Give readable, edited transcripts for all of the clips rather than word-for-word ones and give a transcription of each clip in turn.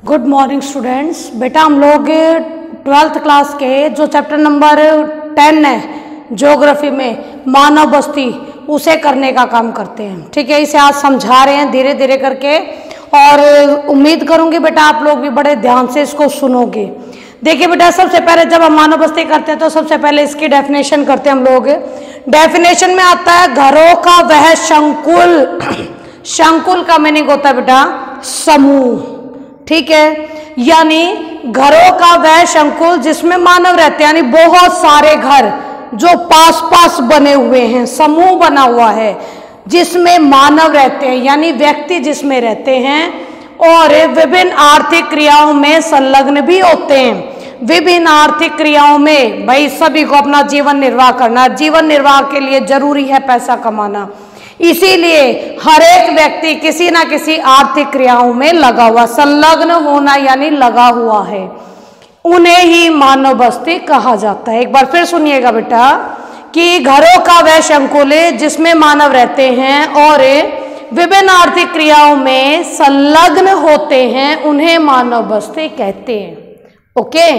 Good morning students. बेटा हम लोग 12th क्लास के जो चैप्टर नंबर 10 है ज्योग्राफी में मानव बस्ती, उसे करने का काम करते हैं। ठीक है, इसे आज समझा रहे हैं धीरे धीरे करके, और उम्मीद करूंगी बेटा आप लोग भी बड़े ध्यान से इसको सुनोगे। देखिए बेटा, सबसे पहले जब हम मानव बस्ती करते हैं तो सबसे पहले इसकी डेफिनेशन करते हैं हम लोग। डेफिनेशन में आता है घरों का वह संकुल। संकुल का मीनिंग होता है बेटा समूह। ठीक है, यानी घरों का वह संकुल जिसमें मानव रहते हैं, यानी बहुत सारे घर जो पास पास बने हुए हैं, समूह बना हुआ है जिसमें मानव रहते हैं, यानी व्यक्ति जिसमें रहते हैं और विभिन्न आर्थिक क्रियाओं में संलग्न भी होते हैं। विभिन्न आर्थिक क्रियाओं में भाई सभी को अपना जीवन निर्वाह करना, जीवन निर्वाह के लिए जरूरी है पैसा कमाना, इसीलिए हर एक व्यक्ति किसी ना किसी आर्थिक क्रियाओं में लगा हुआ, संलग्न होना यानी लगा हुआ है, उन्हें ही मानव बस्ती कहा जाता है। एक बार फिर सुनिएगा बेटा कि घरों का वह संकुल जिसमें मानव रहते हैं और विभिन्न आर्थिक क्रियाओं में संलग्न होते हैं, उन्हें मानव बस्ती कहते हैं। ओके,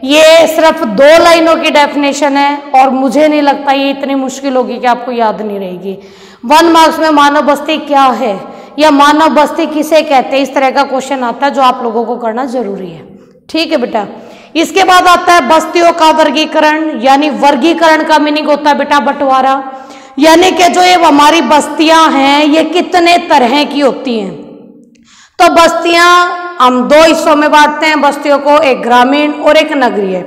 ये सिर्फ 2 लाइनों की डेफिनेशन है और मुझे नहीं लगता ये इतनी मुश्किल होगी कि आपको याद नहीं रहेगी। 1 मार्क्स में मानव बस्ती क्या है या मानव बस्ती किसे कहते हैं, इस तरह का क्वेश्चन आता है जो आप लोगों को करना जरूरी है। ठीक है बेटा, इसके बाद आता है बस्तियों का वर्गीकरण, यानी वर्गीकरण का मीनिंग होता है बेटा बंटवारा, यानी कि जो ये हमारी बस्तियां हैं ये कितने तरह की होती हैं। तो बस्तियां हम 2 हिस्सों में बांटते हैं बस्तियों को, एक ग्रामीण और एक नगरीय।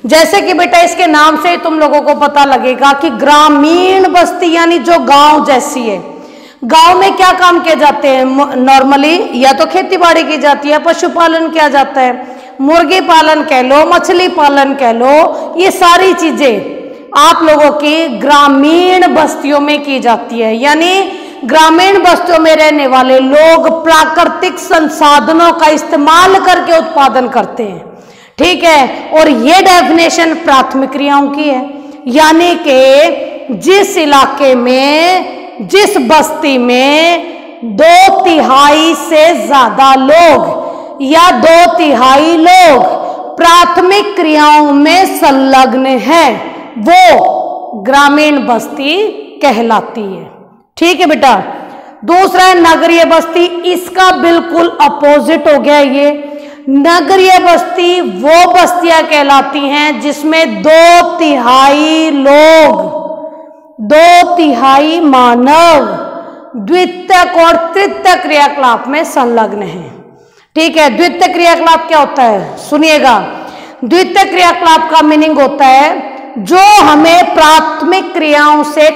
जैसे कि बेटा इसके नाम से तुम लोगों को पता लगेगा कि ग्रामीण बस्ती यानी जो गांव जैसी है। गांव में क्या काम किए जाते हैं नॉर्मली, या तो खेती बाड़ी की जाती है, पशुपालन किया जाता है, मुर्गी पालन कह लो, मछली पालन कह लो, ये सारी चीजें आप लोगों की ग्रामीण बस्तियों में की जाती है। यानी ग्रामीण बस्तियों में रहने वाले लोग प्राकृतिक संसाधनों का इस्तेमाल करके उत्पादन करते हैं। ठीक है, और ये डेफिनेशन प्राथमिक क्रियाओं की है, यानी कि जिस इलाके में, जिस बस्ती में 2/3 से ज्यादा लोग या 2/3 लोग प्राथमिक क्रियाओं में संलग्न हैं, वो ग्रामीण बस्ती कहलाती है। ठीक है बेटा, दूसरा है नगरीय बस्ती, इसका बिल्कुल अपोजिट हो गया ये। नगरीय बस्ती वो बस्तियां कहलाती हैं जिसमें 2/3 लोग, 2/3 मानव द्वितीयक और तृतीयक क्रियाकलाप में संलग्न हैं। ठीक है, द्वितीयक क्रियाकलाप क्या होता है सुनिएगा। द्वितीयक क्रियाकलाप का मीनिंग होता है जो हमें प्राथमिक क्रियाओं से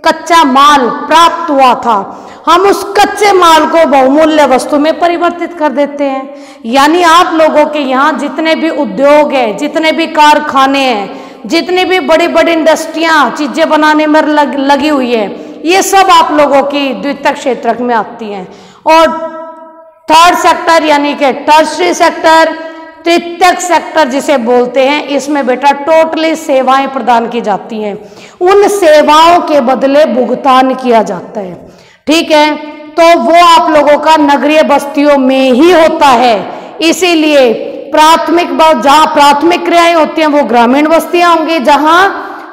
कच्चा माल प्राप्त हुआ था, हम उस कच्चे माल को बहुमूल्य वस्तु में परिवर्तित कर देते हैं। यानी आप लोगों के यहाँ जितने भी उद्योग हैं, जितने भी कारखाने हैं, जितनी भी बड़ी बड़ी इंडस्ट्रियां चीजें बनाने में लगी हुई है, ये सब आप लोगों की द्वितीयक क्षेत्र में आती हैं। और थर्ड सेक्टर यानी कि टर्शरी सेक्टर, तृतीयक सेक्टर जिसे बोलते हैं, इसमें बेटा टोटली सेवाएं प्रदान की जाती हैं, उन सेवाओं के बदले भुगतान किया जाता है। ठीक है, तो वो आप लोगों का नगरीय बस्तियों में ही होता है। इसीलिए जहां प्राथमिक क्रियाएं होती हैं वो ग्रामीण बस्तियां होंगी, जहां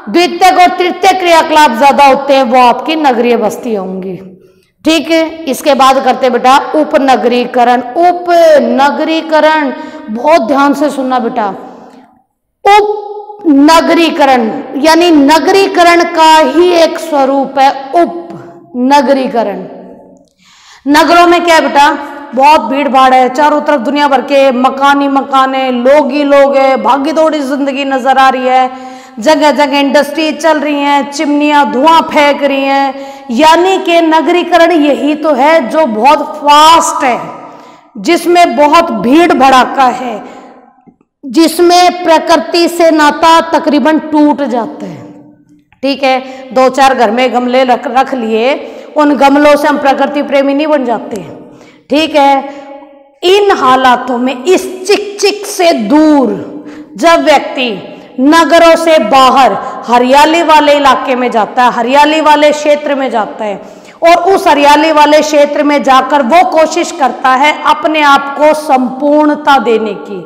द्वितीयक और तृतीयक क्रियाकलाप ज्यादा होते हैं वो आपकी नगरीय बस्तियां होंगी। ठीक है, इसके बाद करते बेटा उपनगरीकरण। उपनगरीकरण बहुत ध्यान से सुनना बेटा। उपनगरीकरण यानी नगरीकरण का ही एक स्वरूप है उपनगरीकरण। नगरों में क्या है बेटा, बहुत भीड़ भाड़ है, चारों तरफ दुनिया भर के मकान ही मकान है, लोग ही लोग है, भागी दौड़ी जिंदगी नजर आ रही है, जगह जगह इंडस्ट्री चल रही हैं, चिमनियां धुआं फेंक रही हैं। यानी कि नगरीकरण यही तो है जो बहुत फास्ट है, जिसमें बहुत भीड़ भड़ाका है, जिसमें प्रकृति से नाता तकरीबन टूट जाता है। ठीक है, 2-4 घर में गमले रख लिए, उन गमलों से हम प्रकृति प्रेमी नहीं बन जाते हैं। ठीक है, इन हालातों में इस चिक से दूर जब व्यक्ति नगरों से बाहर हरियाली वाले इलाके में जाता है, हरियाली वाले क्षेत्र में जाता है, और उस हरियाली वाले क्षेत्र में जाकर वो कोशिश करता है अपने आप को संपूर्णता देने की।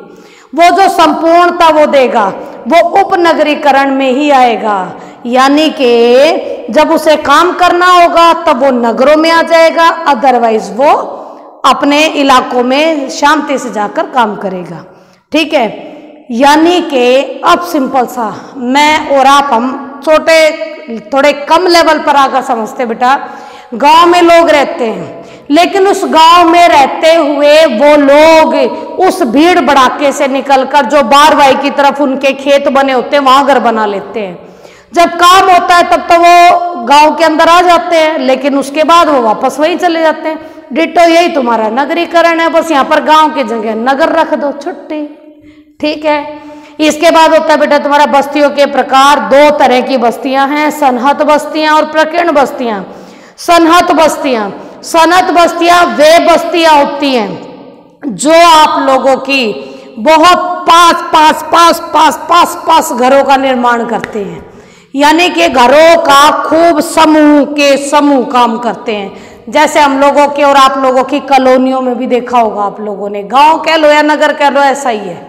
वो जो संपूर्णता वो देगा वो उपनगरीकरण में ही आएगा, यानी कि जब उसे काम करना होगा तब वो नगरों में आ जाएगा, अदरवाइज वो अपने इलाकों में शांति से जाकर काम करेगा। ठीक है, यानी कि अब सिंपल सा मैं और आप हम छोटे थोड़े कम लेवल पर आकर समझते। बेटा गांव में लोग रहते हैं, लेकिन उस गांव में रहते हुए वो लोग उस भीड़ भड़ाके से निकलकर जो बारवाई की तरफ उनके खेत बने होते हैं वहां घर बना लेते हैं। जब काम होता है तब तो वो गांव के अंदर आ जाते हैं, लेकिन उसके बाद वो वापस वहीं चले जाते हैं। डिट्टो यही तुम्हारा नगरीकरण है, बस यहाँ पर गांव की जगह नगर रख दो, छुट्टी। ठीक है, इसके बाद होता है बेटा तुम्हारा बस्तियों के प्रकार। दो तरह की बस्तियां हैं, सनहत बस्तियां और प्रकीर्ण बस्तियां। सनहत बस्तियां वे बस्तियां होती हैं जो आप लोगों की बहुत पास घरों का निर्माण करते हैं, यानी कि घरों का खूब समूह के समूह काम करते हैं। जैसे हम लोगों के और आप लोगों की कॉलोनियों में भी देखा होगा आप लोगों ने, गांव कह लो या नगर कह लो, ऐसा ही है।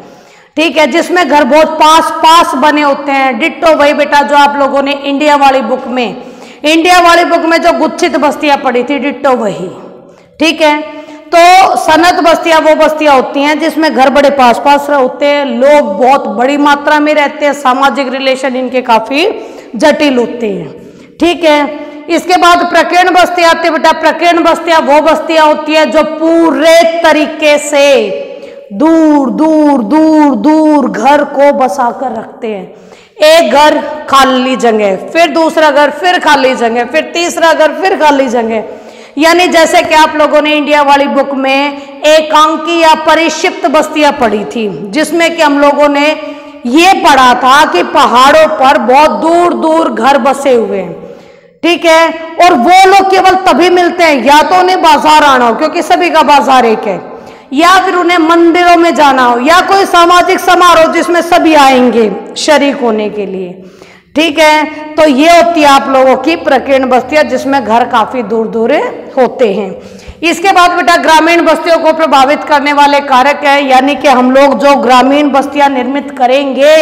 ठीक है, जिसमें घर बहुत पास बने होते हैं। डिट्टो वही बेटा जो आप लोगों ने इंडिया वाली बुक में जो गुच्छित बस्तियां पढ़ी थी, डिट्टो वही। ठीक है, तो सनत बस्तियां वो बस्तियां होती हैं जिसमें घर बड़े पास होते हैं, लोग बहुत बड़ी मात्रा में रहते हैं, सामाजिक रिलेशन इनके काफी जटिल होते हैं। ठीक है, इसके बाद प्रकीर्ण बस्तियां आती है बेटा। प्रकीर्ण बस्तियां वो बस्तियां होती है जो पूरे तरीके से दूर घर को बसा कर रखते हैं। एक घर खाली जगह, फिर दूसरा घर फिर खाली जगह, फिर तीसरा घर फिर खाली जगह। यानी जैसे कि आप लोगों ने इंडिया वाली बुक में एकांकी या परिक्षिप्त बस्तियां पढ़ी थी, जिसमें कि हम लोगों ने ये पढ़ा था कि पहाड़ों पर बहुत दूर घर बसे हुए हैं। ठीक है, और वो लोग केवल तभी मिलते हैं या तो उन्हें बाजार आना हो, क्योंकि सभी का बाजार एक है, या फिर उन्हें मंदिरों में जाना हो, या कोई सामाजिक समारोह जिसमें सभी आएंगे शरीक होने के लिए। ठीक है, तो ये होती है आप लोगों की प्रकीर्ण बस्तियां जिसमें घर काफी दूर होते हैं। इसके बाद बेटा ग्रामीण बस्तियों को प्रभावित करने वाले कारक है, यानी कि हम लोग जो ग्रामीण बस्तियां निर्मित करेंगे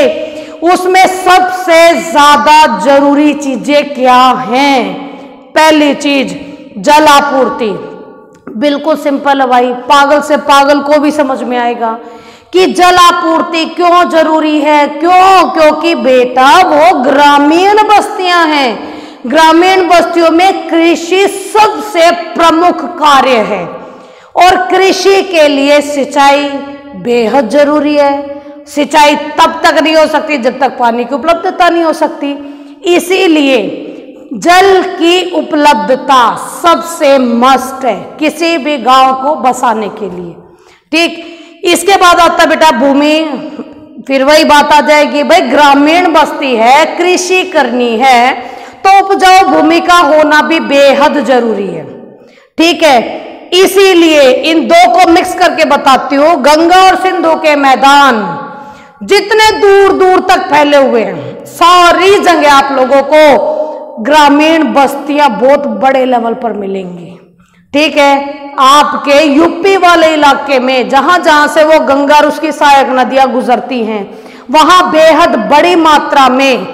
उसमें सबसे ज्यादा जरूरी चीजें क्या हैं। पहली चीज जल आपूर्ति। बिल्कुल सिंपल है भाई, पागल से पागल को भी समझ में आएगा कि जल आपूर्ति क्यों जरूरी है। क्योंकि बेटा वो ग्रामीण बस्तियां हैं, ग्रामीण बस्तियों में कृषि सबसे प्रमुख कार्य है और कृषि के लिए सिंचाई बेहद जरूरी है। सिंचाई तब तक नहीं हो सकती जब तक पानी की उपलब्धता नहीं हो सकती, इसीलिए जल की उपलब्धता सबसे मस्ट है किसी भी गांव को बसाने के लिए। ठीक, इसके बाद आता है बेटा भूमि। फिर वही बात आ जाएगी, भाई ग्रामीण बस्ती है, कृषि करनी है तो उपजाऊ भूमि का होना भी बेहद जरूरी है। ठीक है, इसीलिए इन दो को मिक्स करके बताती हूं। गंगा और सिंधु के मैदान जितने दूर तक फैले हुए हैं, सारी जगह आप लोगों को ग्रामीण बस्तियां बहुत बड़े लेवल पर मिलेंगी। ठीक है, आपके यूपी वाले इलाके में जहां जहां से वो गंगा और उसकी सहायक नदियां गुजरती हैं, वहां बेहद बड़ी मात्रा में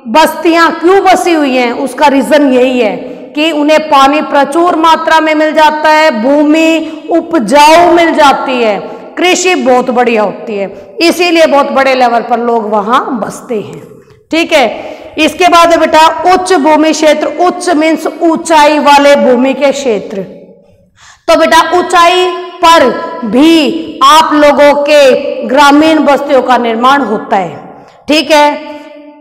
बस्तियां क्यों बसी हुई हैं, उसका रीजन यही है कि उन्हें पानी प्रचुर मात्रा में मिल जाता है, भूमि उपजाऊ मिल जाती है, कृषि बहुत बढ़िया होती है, इसीलिए बहुत बड़े लेवल पर लोग वहां बसते हैं। ठीक है, इसके बाद है बेटा उच्च भूमि क्षेत्र। उच्च मीन्स ऊंचाई वाले भूमि के क्षेत्र। तो बेटा ऊंचाई पर भी आप लोगों के ग्रामीण बस्तियों का निर्माण होता है। ठीक है,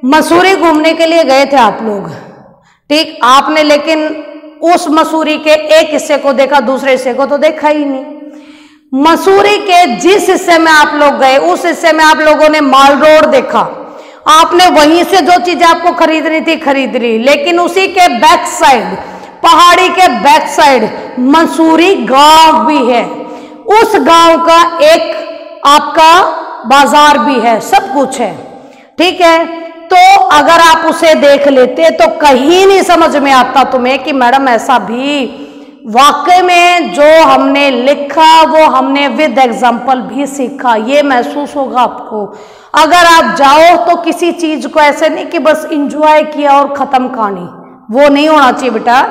मसूरी घूमने के लिए गए थे आप लोग, ठीक, आपने लेकिन उस मसूरी के एक हिस्से को देखा, दूसरे हिस्से को तो देखा ही नहीं। मसूरी के जिस हिस्से में आप लोग गए उस हिस्से में आप लोगों ने माल रोड देखा, आपने वहीं से जो चीजें आपको खरीदनी थी खरीद ली, लेकिन उसी के बैक साइड, पहाड़ी के बैक साइड मसूरी गांव भी है, उस गांव का एक आपका बाजार भी है, सब कुछ है। ठीक है, तो तो अगर आप उसे देख लेते तो कहीं नहीं समझ में आता तुम्हें कि मैडम ऐसा भी वाकई में जो हमने लिखा वो हमने विद एग्जाम्पल भी सीखा, ये महसूस होगा आपको। अगर आप जाओ तो किसी चीज को ऐसे नहीं कि बस इंजॉय किया और खत्म कहानी, वो नहीं होना चाहिए बेटा।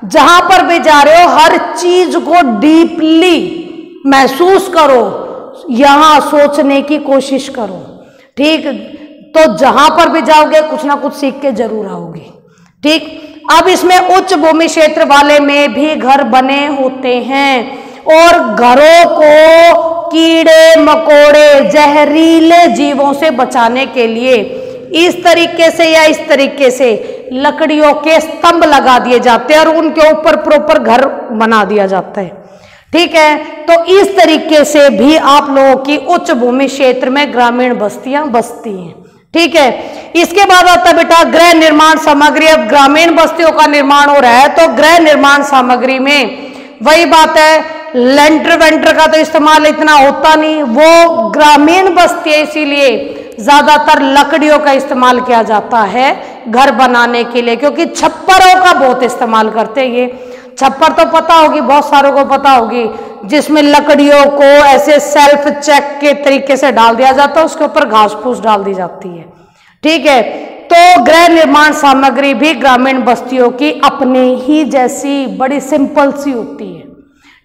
जहां पर भी जा रहे हो हर चीज को डीपली महसूस करो, यहां सोचने की कोशिश करो, ठीक। तो जहां पर भी जाओगे कुछ ना कुछ सीख के जरूर आओगे, ठीक। अब इसमें उच्च भूमि क्षेत्र वाले में भी घर बने होते हैं और घरों को कीड़े मकोड़े जहरीले जीवों से बचाने के लिए इस तरीके से या इस तरीके से लकड़ियों के स्तंभ लगा दिए जाते हैं और उनके ऊपर प्रॉपर घर बना दिया जाता है, ठीक है। तो इस तरीके से भी आप लोगों की उच्च भूमि क्षेत्र में ग्रामीण बस्तियां बसती हैं, ठीक है। इसके बाद आता है बेटा गृह निर्माण सामग्री। अब ग्रामीण बस्तियों का निर्माण हो रहा है तो गृह निर्माण सामग्री में वही बात है, लेंटर वेंटर का तो इस्तेमाल इतना होता नहीं, वो ग्रामीण बस्तियां इसीलिए ज्यादातर लकड़ियों का इस्तेमाल किया जाता है घर बनाने के लिए, क्योंकि छप्परों का बहुत इस्तेमाल करते हैं। ये छप्पर तो पता होगी, बहुत सारों को पता होगी, जिसमें लकड़ियों को ऐसे सेल्फ चेक के तरीके से डाल दिया जाता है, उसके ऊपर घास फूस डाल दी जाती है, ठीक है। तो गृह निर्माण सामग्री भी ग्रामीण बस्तियों की अपने ही जैसी बड़ी सिंपल सी होती है,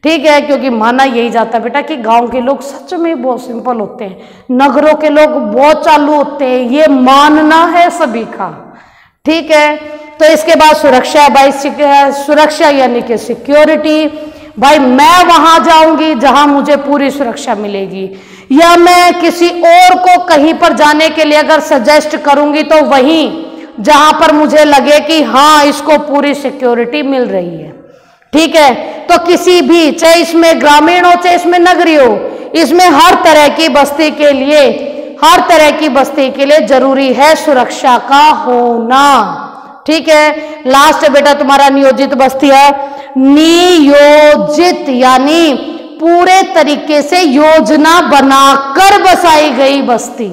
ठीक है। क्योंकि माना यही जाता है बेटा कि गांव के लोग सच में बहुत सिंपल होते हैं, नगरों के लोग बहुत चालू होते हैं, ये मानना है सभी का, ठीक है। तो इसके बाद सुरक्षा है भाई, सुरक्षा यानी कि सिक्योरिटी। भाई मैं वहां जाऊंगी जहां मुझे पूरी सुरक्षा मिलेगी, या मैं किसी और को कहीं पर जाने के लिए अगर सजेस्ट करूंगी तो वहीं जहां पर मुझे लगे कि हाँ इसको पूरी सिक्योरिटी मिल रही है, ठीक है। तो किसी भी, चाहे इसमें ग्रामीण हो चाहे इसमें नगरी हो, इसमें हर तरह की बस्ती के लिए, हर तरह की बस्ती के लिए जरूरी है सुरक्षा का होना, ठीक है। लास्ट बेटा तुम्हारा नियोजित बस्ती है। नियोजित यानी पूरे तरीके से योजना बनाकर बसाई गई बस्ती,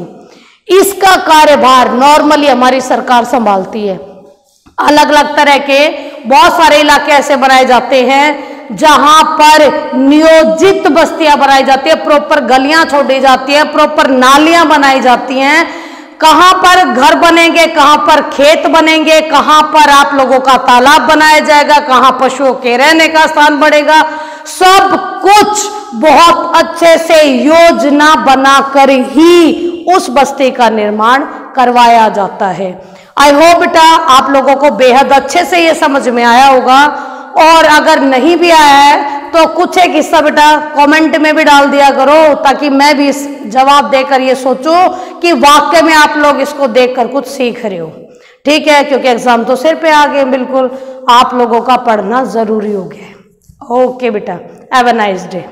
इसका कार्यभार नॉर्मली हमारी सरकार संभालती है। अलग अलग तरह के बहुत सारे इलाके ऐसे बनाए जाते हैं जहां पर नियोजित बस्तियां बनाई जाती है, प्रॉपर गलियां छोड़ी जाती है, प्रॉपर नालियां बनाई जाती हैं। कहां पर घर बनेंगे, कहां पर खेत बनेंगे, कहां पर आप लोगों का तालाब बनाया जाएगा, कहां पशुओं के रहने का स्थान बढ़ेगा, सब कुछ बहुत अच्छे से योजना बनाकर ही उस बस्ती का निर्माण करवाया जाता है। आई होप बेटा आप लोगों को बेहद अच्छे से ये समझ में आया होगा, और अगर नहीं भी आया है तो कुछ एक हिस्सा बेटा कमेंट में भी डाल दिया करो, ताकि मैं भी इस जवाब देकर ये सोचूं कि वाकई में आप लोग इसको देखकर कुछ सीख रहे हो, ठीक है। क्योंकि एग्जाम तो सिर पे आ गए, बिल्कुल आप लोगों का पढ़ना जरूरी हो गया है। ओके बेटा, हैव अ नाइस डे।